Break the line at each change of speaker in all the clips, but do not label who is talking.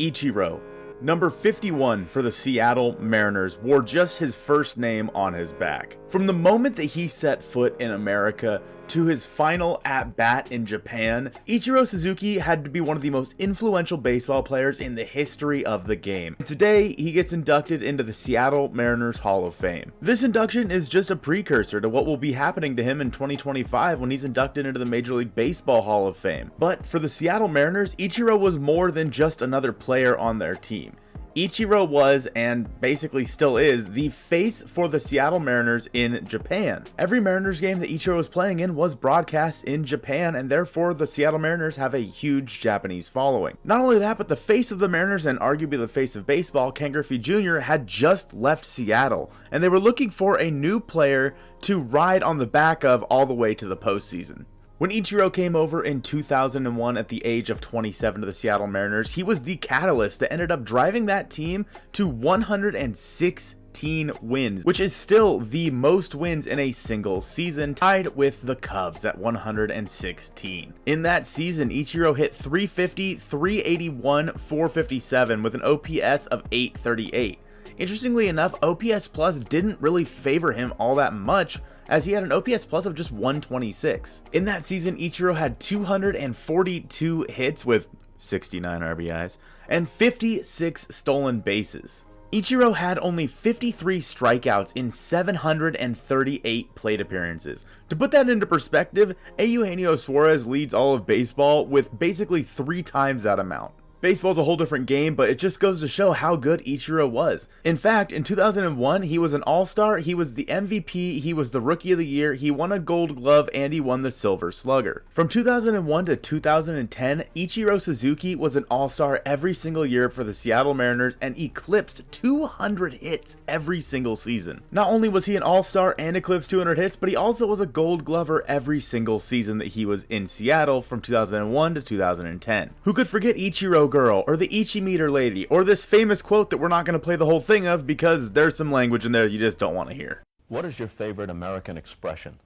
Ichiro, number 51 for the Seattle Mariners, wore just his first name on his back. From the moment that he set foot in America to his final at-bat in Japan, Ichiro Suzuki had to be one of the most influential baseball players in the history of the game. Today, he gets inducted into the Seattle Mariners Hall of Fame. This induction is just a precursor to what will be happening to him in 2025 when he's inducted into the Major League Baseball Hall of Fame. But for the Seattle Mariners, Ichiro was more than just another player on their team. Ichiro was, and basically still is, the face for the Seattle Mariners in Japan. Every Mariners game that Ichiro was playing in was broadcast in Japan, and therefore the Seattle Mariners have a huge Japanese following. Not only that, but the face of the Mariners and arguably the face of baseball, Ken Griffey Jr., had just left Seattle, and they were looking for a new player to ride on the back of all the way to the postseason. When Ichiro came over in 2001 at the age of 27 to the Seattle Mariners, he was the catalyst that ended up driving that team to 116 wins, which is still the most wins in a single season, tied with the Cubs at 116. In that season, Ichiro hit 350, 381, 457 with an OPS of 838. Interestingly enough, OPS Plus didn't really favor him all that much, as he had an OPS Plus of just 126. In that season, Ichiro had 242 hits with 69 RBIs and 56 stolen bases. Ichiro had only 53 strikeouts in 738 plate appearances. To put that into perspective, Eugenio Suarez leads all of baseball with basically 3 times that amount. Baseball's a whole different game, but it just goes to show how good Ichiro was. In fact, in 2001, he was an all-star, he was the MVP, he was the Rookie of the Year, he won a Gold Glove, and he won the Silver Slugger. From 2001 to 2010, Ichiro Suzuki was an all-star every single year for the Seattle Mariners and eclipsed 200 hits every single season. Not only was he an all-star and eclipsed 200 hits, but he also was a Gold Glover every single season that he was in Seattle from 2001 to 2010. Who could forget Ichiro Girl, or the Ichimeter Lady, or this famous quote that we're not going to play the whole thing of because there's some language in there you just don't want to hear.
What is your favorite American expression?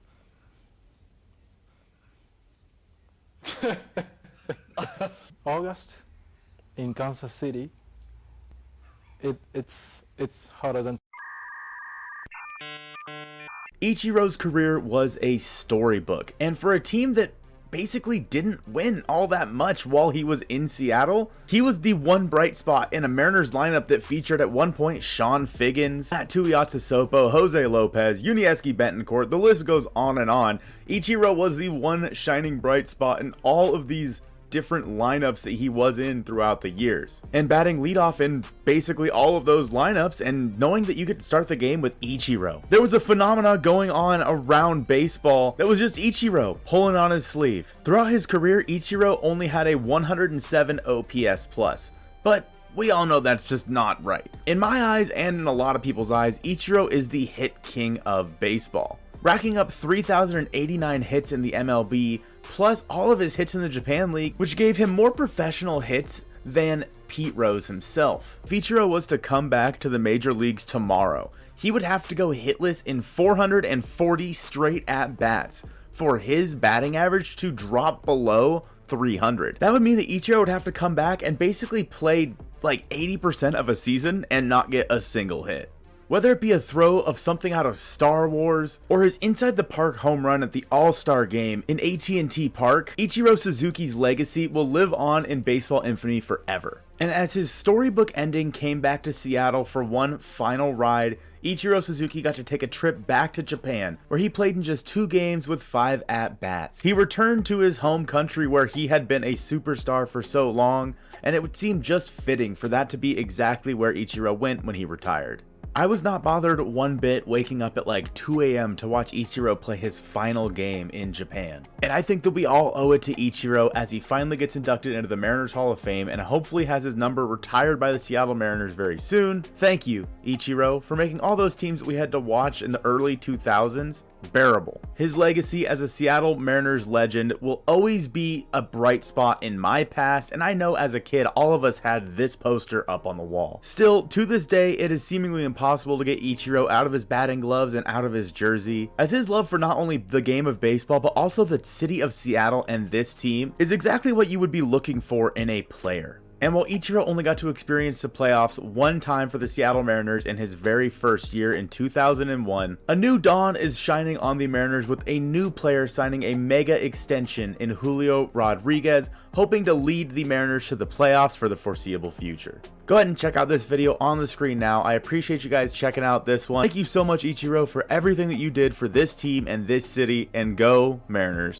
August in Kansas City, it's hotter than...
Ichiro's career was a storybook, and for a team that basically didn't win all that much while he was in Seattle, he was the one bright spot in a Mariners lineup that featured at one point Sean Figgins, Tuiotsu Sopo, Jose Lopez, Yuniesky Betancourt, the list goes on and on. Ichiro was the one shining bright spot in all of these different lineups that he was in throughout the years, and batting leadoff in basically all of those lineups, and knowing that you could start the game with Ichiro. There was a phenomena going on around baseball that was just Ichiro pulling on his sleeve. Throughout his career, Ichiro only had a 107 OPS plus, but we all know that's just not right. In my eyes, and in a lot of people's eyes, Ichiro is the hit king of baseball, racking up 3,089 hits in the MLB, plus all of his hits in the Japan League, which gave him more professional hits than Pete Rose himself. If Ichiro was to come back to the major leagues tomorrow, he would have to go hitless in 440 straight at-bats for his batting average to drop below 300. That would mean that Ichiro would have to come back and basically play like 80% of a season and not get a single hit. Whether it be a throw of something out of Star Wars, or his inside the park home run at the All-Star game in AT&T Park, Ichiro Suzuki's legacy will live on in baseball infamy forever. And as his storybook ending came back to Seattle for one final ride, Ichiro Suzuki got to take a trip back to Japan, where he played in just 2 games with 5 at-bats. He returned to his home country where he had been a superstar for so long, and it would seem just fitting for that to be exactly where Ichiro went when he retired. I was not bothered one bit waking up at like 2 a.m. to watch Ichiro play his final game in Japan. And I think that we all owe it to Ichiro as he finally gets inducted into the Mariners Hall of Fame and hopefully has his number retired by the Seattle Mariners very soon. Thank you, Ichiro, for making all those teams that we had to watch in the early 2000s bearable. His legacy as a Seattle Mariners legend will always be a bright spot in my past, and I know as a kid all of us had this poster up on the wall. Still, to this day, it is seemingly impossible to get Ichiro out of his batting gloves and out of his jersey, as his love for not only the game of baseball but also the city of Seattle and this team is exactly what you would be looking for in a player. And while Ichiro only got to experience the playoffs one time for the Seattle Mariners in his very first year in 2001, a new dawn is shining on the Mariners with a new player signing a mega extension in Julio Rodriguez, hoping to lead the Mariners to the playoffs for the foreseeable future. Go ahead and check out this video on the screen now. I appreciate you guys checking out this one. Thank you so much, Ichiro, for everything that you did for this team and this city, and go Mariners.